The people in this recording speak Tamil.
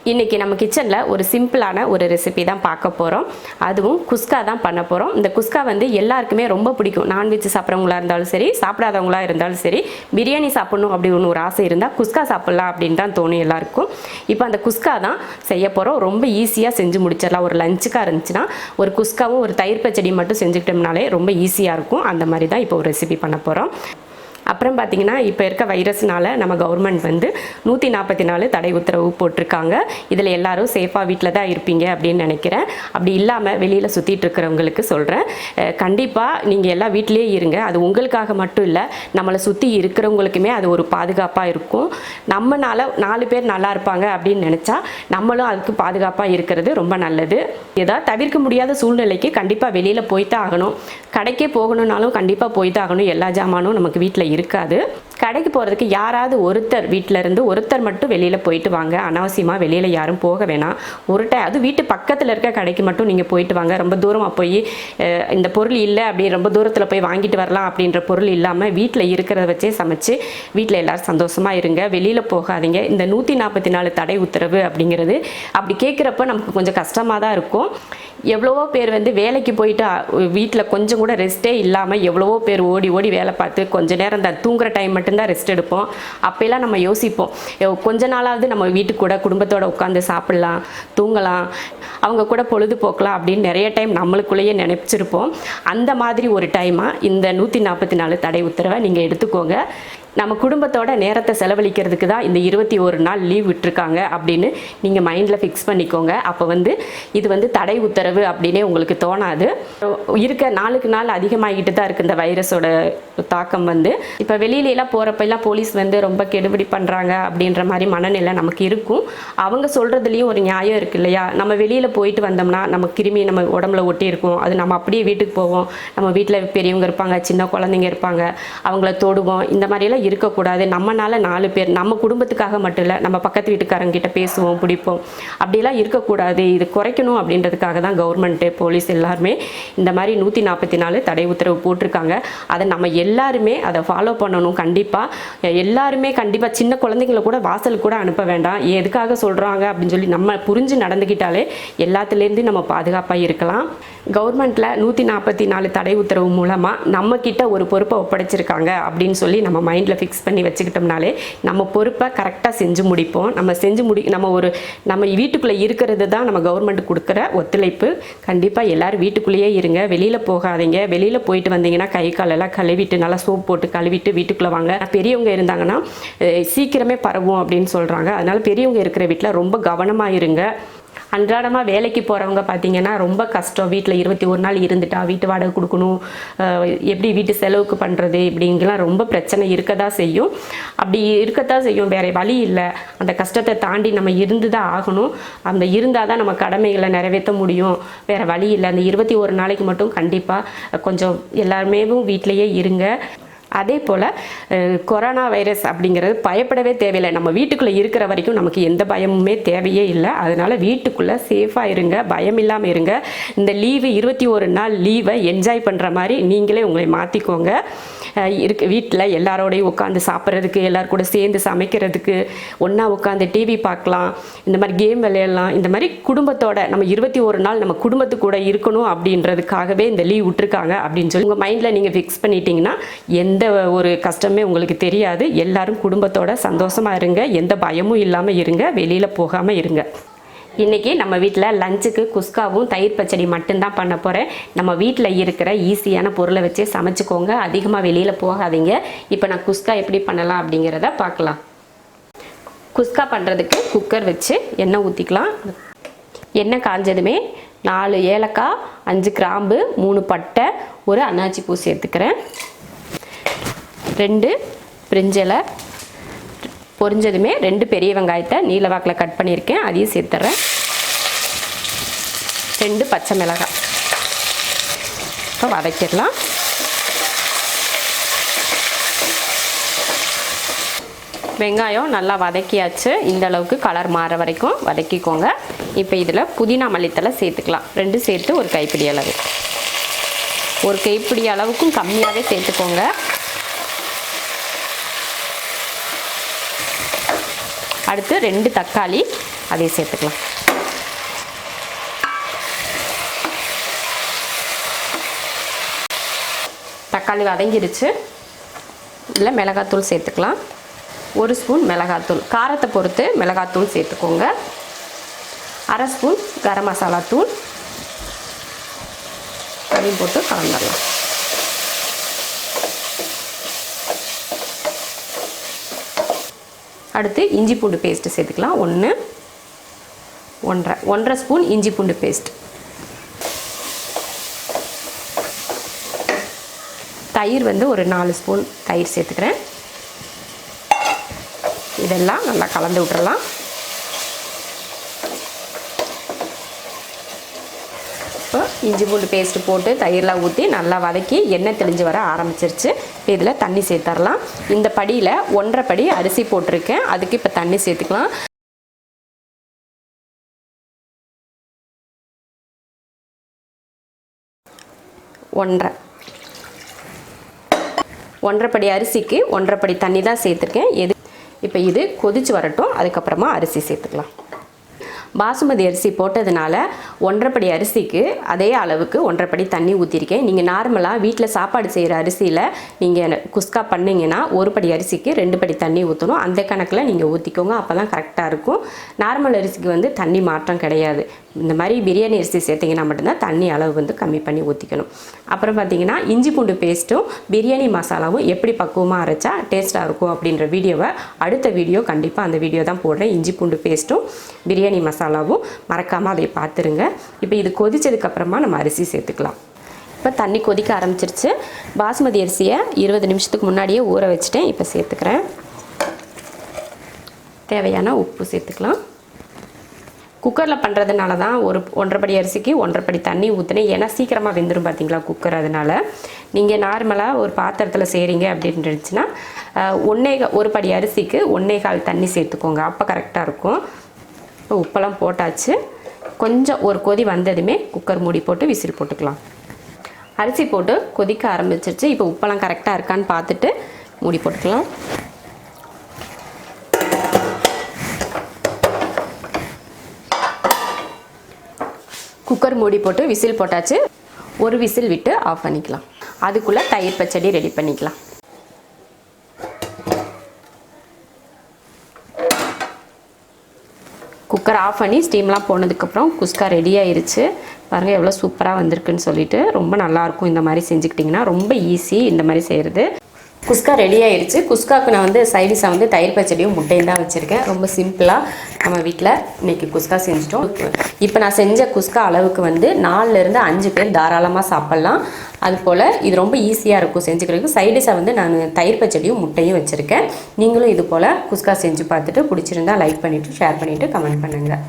இன்றைக்கி நம்ம கிச்சனில் ஒரு சிம்பிளான ஒரு ரெசிபி தான் பார்க்க போகிறோம். அதுவும் குஸ்கா தான் பண்ண போகிறோம். இந்த குஸ்கா வந்து எல்லாருக்குமே ரொம்ப பிடிக்கும். நான்வெஜ் சாப்பிட்றவங்களா இருந்தாலும் சரி, சாப்பிடாதவங்களா இருந்தாலும் சரி, பிரியாணி சாப்பிட்ணும் அப்படின்னு ஒரு ஆசை இருந்தால் குஸ்கா சாப்பிட்லாம் அப்படின்னு தான் தோணும் எல்லாருக்கும். இப்போ அந்த குஸ்கா தான் செய்ய போகிறோம். ரொம்ப ஈஸியாக செஞ்சு முடிச்சிடலாம். ஒரு லஞ்சுக்காக இருந்துச்சுன்னா ஒரு குஸ்காவும் ஒரு தயிர் பச்சடி மட்டும் செஞ்சுக்கிட்டோம்னாலே ரொம்ப ஈஸியாக இருக்கும். அந்த மாதிரி தான் இப்போ ஒரு ரெசிபி பண்ண போகிறோம். அப்புறம் பார்த்திங்கன்னா இப்போ இருக்க வைரஸ்னால நம்ம கவர்மெண்ட் வந்து 144 தடை உத்தரவு போட்டிருக்காங்க. இதில் எல்லாரும் சேஃபாக வீட்டில் தான் இருப்பீங்க அப்படின்னு நினைக்கிறேன். அப்படி இல்லாமல் வெளியில் சுற்றிட்டு இருக்கிறவங்களுக்கு சொல்கிறேன், கண்டிப்பாக நீங்கள் எல்லாம் வீட்டிலே இருங்க. அது உங்களுக்காக மட்டும் இல்லை, நம்மளை சுற்றி இருக்கிறவங்களுக்குமே அது ஒரு பாதுகாப்பாக இருக்கும். நம்மனால 4 பேர் நல்லா இருப்பாங்க அப்படின்னு நினச்சா நம்மளும் அதுக்கு பாதுகாப்பாக இருக்கிறது ரொம்ப நல்லது. ஏதாவது தவிர்க்க முடியாத சூழ்நிலைக்கு கண்டிப்பாக வெளியில் போய்தான் ஆகணும். கடைக்கே போகணுன்னாலும் கண்டிப்பாக போய்தான் ஆகணும். எல்லா ஜாமானும் நமக்கு வீட்டில் இருக்காது. கடைக்கு போகிறதுக்கு யாராவது ஒருத்தர் வீட்டில் இருந்து ஒருத்தர் மட்டும் வெளியில் போயிட்டு வாங்க. அனாவசியமாக வெளியில் யாரும் போக வேணாம். ஒரு டைம் அது வீட்டு பக்கத்தில் இருக்க கடைக்கு மட்டும் நீங்கள் போயிட்டு வாங்க. ரொம்ப தூரமாக போய் இந்த பொருள் இல்லை அப்படி ரொம்ப தூரத்தில் போய் வாங்கிட்டு வரலாம் அப்படின்ற பொருள் இல்லாமல் வீட்டில் இருக்கிறத வச்சே சமைச்சு வீட்டில் எல்லோரும் சந்தோஷமாக இருங்க. வெளியில் போகாதீங்க. இந்த 144 தடை உத்தரவு அப்படிங்கிறது அப்படி கேட்குறப்ப நமக்கு கொஞ்சம் கஷ்டமாக தான் இருக்கும். எவ்வளவோ பேர் வந்து வேலைக்கு போயிட்டு வீட்டில் கொஞ்சம் கூட ரெஸ்ட்டே இல்லாமல் எவ்வளவோ பேர் ஓடி ஓடி வேலை பார்த்து கொஞ்சம் நேரம் இந்த தூங்குற டைம் மட்டும்தான் ரெஸ்ட் எடுப்போம். அப்போல்லாம் நம்ம யோசிப்போம், கொஞ்ச நாளாவது நம்ம வீட்டுக்கு கூட குடும்பத்தோடு உட்காந்து சாப்பிட்லாம், தூங்கலாம், அவங்க கூட பொழுதுபோக்கலாம் அப்படின்னு நிறைய டைம் நம்மளுக்குள்ளேயே நினைச்சிருப்போம். அந்த மாதிரி ஒரு டைமாக இந்த 144 தடை உத்தரவை நீங்கள் எடுத்துக்கோங்க. நம்ம குடும்பத்தோட நேரத்தை செலவழிக்கிறதுக்கு தான் இந்த 21 நாள் லீவ் விட்டுருக்காங்க அப்படின்னு நீங்கள் மைண்டில் ஃபிக்ஸ் பண்ணிக்கோங்க. அப்போ வந்து இது வந்து தடை உத்தரவு அப்படின்னே உங்களுக்கு தோணாது. இருக்க நாளுக்கு நாள் அதிகமாகிட்டு தான் இருக்குது இந்த வைரஸோட தாக்கம். வந்து இப்போ வெளியிலலாம் போகிறப்பெல்லாம் போலீஸ் வந்து ரொம்ப கெடுபிடி பண்ணுறாங்க அப்படின்ற மாதிரி மனநிலை நமக்கு இருக்கும். அவங்க சொல்கிறதுலேயும் ஒரு நியாயம் இருக்குது இல்லையா? நம்ம வெளியில் போயிட்டு வந்தோம்னா நம்ம கிருமி நம்ம உடம்புல ஒட்டி இருக்கும். அது நம்ம அப்படியே வீட்டுக்கு போவோம். நம்ம வீட்டில் பெரியவங்க இருப்பாங்க, சின்ன குழந்தைங்க இருப்பாங்க, அவங்கள தொடுவோம். இந்த மாதிரியெல்லாம் இருக்கக்கூடாது. நம்மனால 4 பேர் நம்ம குடும்பத்துக்காக மட்டும் இல்லை, நம்ம பக்கத்து வீட்டுக்காரங்க கிட்ட பேசுவோம், பிடிப்போம், அப்படிலாம் இருக்கக்கூடாது. இது குறைக்கணும் அப்படின்றதுக்காக தான் கவர்மெண்ட்டு போலீஸ் எல்லாருமே இந்த மாதிரி 144 தடை உத்தரவு போட்டிருக்காங்க. அதை நம்ம எல்லாருமே அதை ஃபாலோ பண்ணணும். கண்டிப்பாக எல்லாருமே கண்டிப்பாக சின்ன குழந்தைங்களை கூட வாசலுக்கு கூட அனுப்ப வேண்டாம். எதுக்காக சொல்கிறாங்க அப்படின்னு சொல்லி நம்ம புரிஞ்சு நடந்துக்கிட்டாலே எல்லாத்துலேருந்து நம்ம பாதுகாப்பாக இருக்கலாம். கவர்மெண்ட்டில் 144 தடை உத்தரவு மூலமாக நம்மக்கிட்ட ஒரு பொறுப்பை ஒப்படைச்சிருக்காங்க அப்படின்னு சொல்லி நம்ம மைண்டில் ஃபிக்ஸ் பண்ணி வச்சுக்கிட்டோம்னாலே நம்ம பொறுப்பை கரெக்டாக செஞ்சு முடிப்போம். நம்ம வீட்டுக்குள்ளே இருக்கிறது தான் நம்ம கவர்மெண்ட் கொடுக்குற ஒத்துழைப்பு. கண்டிப்பாக எல்லோரும் வீட்டுக்குள்ளேயே இருங்க, வெளியில் போகாதீங்க. வெளியில் போயிட்டு வந்தீங்கன்னா கை காலெல்லாம் கழுவிட்டு நல்லா சோப் போட்டு கழுவிட்டு வீட்டுக்குள்ளே வாங்க. பெரியவங்க இருந்தாங்கன்னா சீக்கிரமே பரவும் அப்படின்னு சொல்கிறாங்க. அதனால் பெரியவங்க இருக்கிற வீட்டில் ரொம்ப கவனமாக இருங்க. அன்றாடமாக வேலைக்கு போகிறவங்க பார்த்திங்கன்னா ரொம்ப கஷ்டம். வீட்டில் 21 நாள் இருந்துட்டா வீட்டு வாடகை கொடுக்கணும், எப்படி வீட்டு செலவுக்கு பண்ணுறது, இப்படிங்கலாம் ரொம்ப பிரச்சனை இருக்கதான் செய்யும். அப்படி இருக்கத்தான் செய்யும், வேறு வழி இல்லை. அந்த கஷ்டத்தை தாண்டி நம்ம இருந்து தான் ஆகணும். அந்த இருந்தால் தான் நம்ம கடமைகளை நிறைவேற்ற முடியும். வேறு வழி இல்லை. அந்த 21 நாளைக்கு மட்டும் கண்டிப்பாக கொஞ்சம் எல்லாருமே வீட்டிலையே இருங்க. அதே போல் கொரோனா வைரஸ் அப்படிங்கிறது பயப்படவே தேவையில்லை. நம்ம வீட்டுக்குள்ளே இருக்கிற வரைக்கும் நமக்கு எந்த பயமுமே தேவையே இல்லை. அதனால் வீட்டுக்குள்ளே சேஃபாக இருங்க, பயம் இல்லாமல் இருங்க. இந்த லீவு 21 நாள் லீவை என்ஜாய் பண்ணுற மாதிரி நீங்களே உங்களை மாற்றிக்கோங்க. வீட்டில் எல்லாரோடையும் உட்காந்து சாப்பிட்றதுக்கு, எல்லாரும் கூட சேர்ந்து சமைக்கிறதுக்கு, ஒன்றா உட்காந்து டிவி பார்க்கலாம், இந்த மாதிரி கேம் விளையாடலாம். இந்த மாதிரி குடும்பத்தோட நம்ம 21 நாள் நம்ம குடும்பத்து கூட இருக்கணும் அப்படின்றதுக்காகவே இந்த லீவ் விட்டுருக்காங்க அப்படின்னு சொல்லி உங்கள் மைண்டில் நீங்கள் ஃபிக்ஸ் பண்ணிட்டீங்கன்னா எந்த ஒரு கஷ்டமே உங்களுக்கு தெரியாது. எல்லாரும் குடும்பத்தோட சந்தோஷமாக இருங்க, எந்த பயமும் இல்லாமல் இருங்க, வெளியில் போகாமல் இருங்க. இன்றைக்கி நம்ம வீட்டில் லஞ்சுக்கு குஸ்காவும் தயிர் பச்சடி மட்டும்தான் பண்ண போகிறேன். நம்ம வீட்டில் இருக்கிற ஈஸியான பொருளை வச்சே சமைச்சிக்கோங்க, அதிகமாக வெளியில் போகாதீங்க. இப்போ நான் குஸ்கா எப்படி பண்ணலாம் அப்படிங்கிறத பார்க்கலாம். குஸ்கா பண்ணுறதுக்கு குக்கர் வச்சு எண்ணெய் ஊற்றிக்கலாம். எண்ணெய் காஞ்சதுமே 4 ஏலக்காய், 5 கிராம்பு, 3 பட்டை, ஒரு அன்னாச்சி பூ சேர்த்துக்கிறேன். 2 பிரிஞ்சலை பொரிஞ்சதுமே 2 பெரிய வெங்காயத்தை நீல வாக்கில் கட் பண்ணியிருக்கேன், அதையும் சேர்த்துறேன். 2 பச்சை மிளகாய் இப்போ வதக்கிடலாம். வெங்காயம் நல்லா வதக்கியாச்சு. இந்த அளவுக்கு கலர் மாற வரைக்கும் வதக்கிக்கோங்க. இப்போ இதில் புதினா மல்லித்தலை சேர்த்துக்கலாம். 2 சேர்த்து ஒரு கைப்பிடி அளவு, ஒரு கைப்பிடி அளவுக்கும் கம்மியாகவே சேர்த்துக்கோங்க. அடுத்து 2 தக்காளி அதையும் சேர்த்துக்கலாம். தக்காளி வதங்கிடுச்சு. இதில் மிளகாத்தூள் சேர்த்துக்கலாம். 1 ஸ்பூன் மிளகாத்தூள், காரத்தை பொறுத்து மிளகாத்தூள் சேர்த்துக்கோங்க. 1/2 ஸ்பூன் கரம் மசாலா தூள், அதையும் போட்டு கலந்துடலாம். அடுத்து இஞ்சி பூண்டு பேஸ்ட்டு சேர்த்துக்கலாம். 1.5 ஸ்பூன் இஞ்சி பூண்டு பேஸ்ட். தயிர் வந்து ஒரு 4 ஸ்பூன் தயிர் சேர்த்துக்கிறேன். இதெல்லாம் நல்லா கலந்து விட்டுறலாம். இப்போ இஞ்சி பூண்டு பேஸ்ட்டு போட்டு தயிரெலாம் ஊற்றி நல்லா வதக்கி எண்ணெய் தெளிஞ்சு வர ஆரம்பிச்சிருச்சு. இப்போ இதில் தண்ணி சேர்த்துடலாம். இந்த படியில் 1.5 படி அரிசி போட்டிருக்கேன். அதுக்கு இப்போ தண்ணி சேர்த்துக்கலாம். 1.5 படி அரிசிக்கு 1.5 படி தண்ணி தான் சேர்த்துருக்கேன். இப்போ இது கொதிச்சு வரட்டும். அதுக்கப்புறமா அரிசி சேர்த்துக்கலாம். பாசுமதி அரிசி போட்டதுனால 1.5 படி அரிசிக்கு அதே அளவுக்கு 1.5 படி தண்ணி ஊற்றிருக்கேன். நீங்கள் நார்மலாக வீட்டில் சாப்பாடு செய்கிற அரிசியில் நீங்கள் குஸ்கா பண்ணிங்கன்னா 1 படி அரிசிக்கு 2 படி தண்ணி ஊற்றணும். அந்த கணக்கில் நீங்கள் ஊற்றிக்கோங்க. அப்போ தான் கரெக்டாக இருக்கும். நார்மல் அரிசிக்கு வந்து தண்ணி மாற்றம் கிடையாது. இந்த மாதிரி பிரியாணி அரிசி சேர்த்திங்கன்னா மட்டும்தான் தண்ணி அளவு வந்து கம்மி பண்ணி ஊற்றிக்கணும். அப்புறம் பார்த்திங்கன்னா இஞ்சி பூண்டு பேஸ்ட்டும் பிரியாணி மசாலாவும் எப்படி பக்குவமாக அரைச்சா டேஸ்ட்டாக இருக்கும் அப்படின்ற வீடியோவை அடுத்த வீடியோ கண்டிப்பாக அந்த வீடியோ தான் போடுறேன். இஞ்சி பூண்டு பேஸ்ட்டும் பிரியாணி மசாலாவும் மறக்காமல் அதை பார்த்துருங்க. இப்போ இது கொதிச்சதுக்கப்புறமா நம்ம அரிசி சேர்த்துக்கலாம். இப்போ தண்ணி கொதிக்க ஆரம்பிச்சிருச்சு. பாசுமதி அரிசியை 20 நிமிஷத்துக்கு முன்னாடியே ஊற வச்சுட்டேன். இப்போ சேர்த்துக்கிறேன். தேவையான உப்பு சேர்த்துக்கலாம். குக்கரில் பண்ணுறதுனால தான் 1.5 படி அரிசிக்கு 1.5 படி தண்ணி ஊற்றினேன். ஏன்னா சீக்கிரமாக வெந்துடும் பார்த்தீங்களா குக்கர். அதனால் நீங்கள் நார்மலாக ஒரு பாத்திரத்தில் செய்கிறீங்க அப்படின்னு இருந்துச்சுன்னா 1 படி அரிசிக்கு 1.25 தண்ணி சேர்த்துக்கோங்க. அப்போ கரெக்டாக இருக்கும். இப்போ உப்பெல்லாம் போட்டாச்சு. கொஞ்சம் ஒரு கொதி வந்ததுமே குக்கர் மூடி போட்டு விசில் போட்டுக்கலாம். அரிசி போட்டு கொதிக்க ஆரம்பிச்சிருச்சு. இப்போ உப்பெல்லாம் கரெக்டாக இருக்கான்னு பார்த்துட்டு மூடி போட்டுக்கலாம். குக்கர் மூடி போட்டு விசில் போட்டாச்சு. ஒரு விசில் விட்டு ஆஃப் பண்ணிக்கலாம். அதுக்குள்ளே தயிர் பச்சடி ரெடி பண்ணிக்கலாம். குக்கர் ஆஃப் பண்ணி ஸ்டீம்லாம் போனதுக்கப்புறம் குஸ்கா ரெடி ஆயிருச்சு. பாருங்கள் எவ்வளோ சூப்பராக வந்திருக்குன்னு சொல்லிட்டு. ரொம்ப நல்லாயிருக்கும் இந்த மாதிரி செஞ்சுக்கிட்டிங்கன்னா. ரொம்ப ஈஸி இந்த மாதிரி செய்கிறது. குஸ்கா ரெடி ஆயிடுச்சு. குஸ்காவுக்கு நான் வந்து சைடிஷாக வந்து தயிர் பச்சடியும் முட்டையும் தான் வச்சுருக்கேன். ரொம்ப சிம்பிளாக நம்ம வீட்டில் இன்றைக்கி குஸ்கா செஞ்சிட்டோம். இப்போ நான் செஞ்ச குஸ்கா அளவுக்கு வந்து 4லேருந்து 5 பேர் தாராளமாக சாப்பிட்லாம். அதுபோல் இது ரொம்ப ஈஸியாக இருக்கும் செஞ்சுக்கிறதுக்கு. சைடிஷாக வந்து நான் தயிர் பச்சடியும் முட்டையும் வச்சுருக்கேன். நீங்களும் இது போல் குஸ்கா செஞ்சு பார்த்துட்டு பிடிச்சிருந்தா லைக் பண்ணிவிட்டு ஷேர் பண்ணிவிட்டு கமெண்ட் பண்ணுங்கள்.